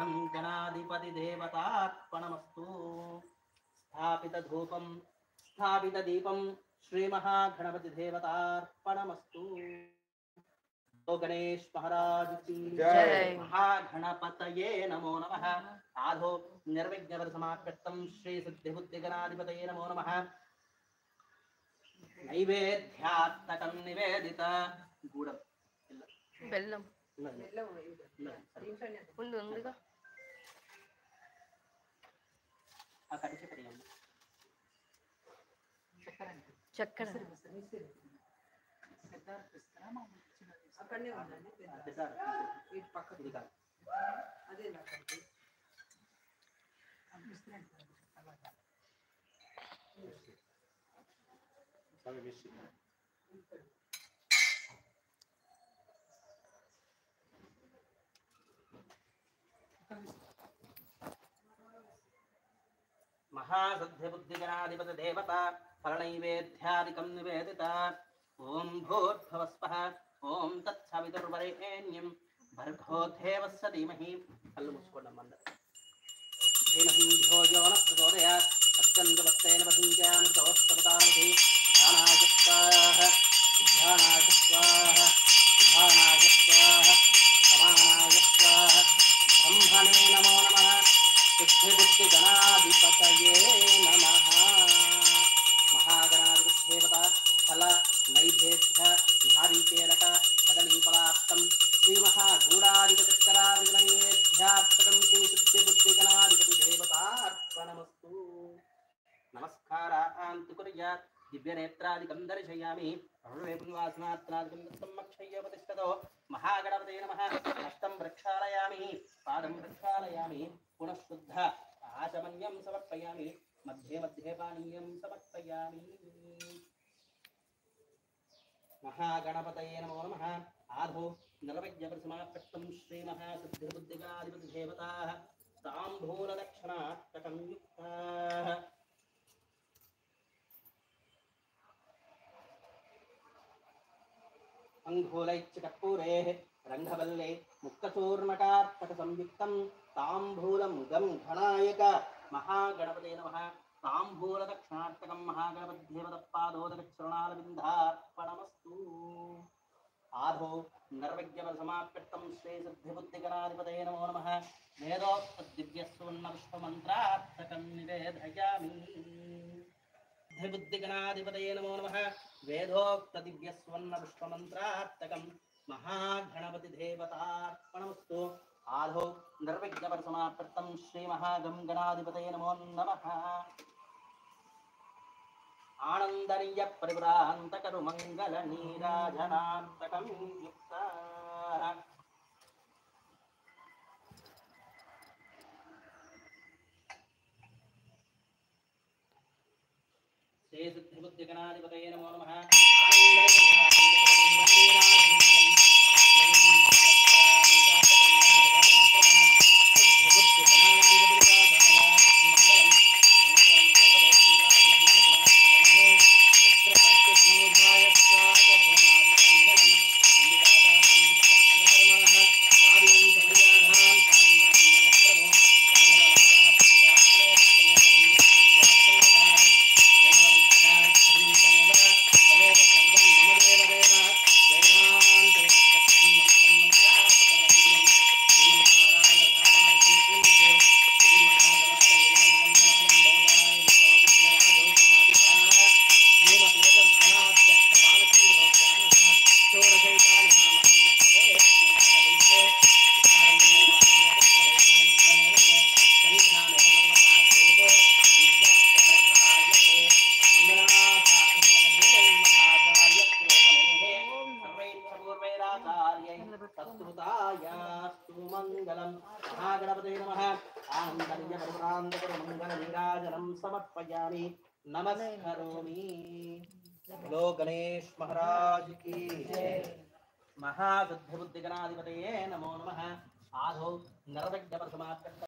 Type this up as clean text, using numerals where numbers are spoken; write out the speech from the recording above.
महागम गणाधिपति देवतार्पणमस्तु। स्थापित धूपम स्थापित दीपम श्री महागणपति देवतार्पणमस्तु। गणेश महाराज की जय। महागणपतये नमो नमः। आधो निर्विघ्न समाप्यर्थम श्री सिद्धिबुद्धिगणाधिपतये नमो नमः। नैवेद्यात्मकं निवेदित गूढं బెల్లం ఉంది ఉందిగా ఆ కడిచి పెట్టండి చక్కెర అక్కడనే ఉందండి ఇటు పక్కకు ఇది కాదు అదే నాకు महासिद्धिबुद्धिगणाधिपति देवता फलनैवेद्यादिकं निवेदिता। ओं भूर्भुवस्वः ओं तत्सवितुर्वरेण्यं भर्गो देवस्य धीमहि कल्लु मुस्कोण्डं मंद धीमहि धियो यो नः प्रचोदयात् अत्यन्तवत्तेन वसुञ्जानं तवस्तवतामहि ध्यानाय स्वाहा ध्यानाय स्वाहा ध्यानाय स्वाहा समानाय स्वाहा ब्रह्मणे नमो नमः सिद्धिबुद्धिगणाधिपतये नमः। महागणाधिपतिदेवता फल नैवेद्य नारिकेलक कदलीफलाप्तं श्रीमहागूढाधिपतिकरादिनैवेद्यात्मकं श्री सिद्धिबुद्धिगणाधिपतिदेवतार्पणमस्तु। नमस्कारान्तु कुर्यात् दिव्यनेत्रादिकं दर्शयामि पुण्यवासनात्नादिकं सम्मक्षय्योपतिष्ठतो। महागणपतये नमः। हस्तं प्रक्षालयामि पादं प्रक्षालयामि पुनः शुद्ध आचमन्यं समर्पयामि मध्ये मध्ये पानीयं समर्पयामि। महागणपतये नमो नमः। आधो नरवैज्ञप्रसमापृष्टं श्रीमहासिद्धिबुद्धिगणाधिपतिदेवताः ताम्बूलदक्षिणात्मकं युक्ताः अंघूलैश्च कर्पूरेः रंगवल्ले मुक्तचूर्णकात्मकसंयुक्तं ताम्बूलं गं घनायक महागणपतये नमः। ताम्बूलदक्षिणात्मकं महागणपतिदेवतपादोदकचरणारविन्दार्पणमस्तु। आधो नर्वज्ञसमाप्यर्थं श्री सिद्धिबुद्धिगणाधिपतये नमो नमः। वेदोक्तदिव्यस्वर्णपुष्पमन्त्रार्थकं निवेदयामि। सिद्धिबुद्धिगणाधिपतये नमो नमः। वेदोक्तदिव्यस्वर्णपुष्पमन्त्रार्थकं महागणपतिदेवतार्पणमस्तु। आधो निर्विघ्नपरसमाप्तं श्रीमहागं गणाधिपतये नमो नमः। आनन्दनीय परिभ्रान्तकरुमङ्गलनीराजनान्तकं युक्ताः श्री सिद्धिबुद्धिगणाधिपतये नमो नमः। महागणपतये नमः। आनन्दनीय परिभ्रान्तकरुमङ्गलनीराजनं समर्पयामि नमस्करोमि। बोलो गणेश महाराज की जय। महासिद्धिबुद्धिगणाधिपतये नमो नमः। आधो नरविघ्नप्रसमाप्तं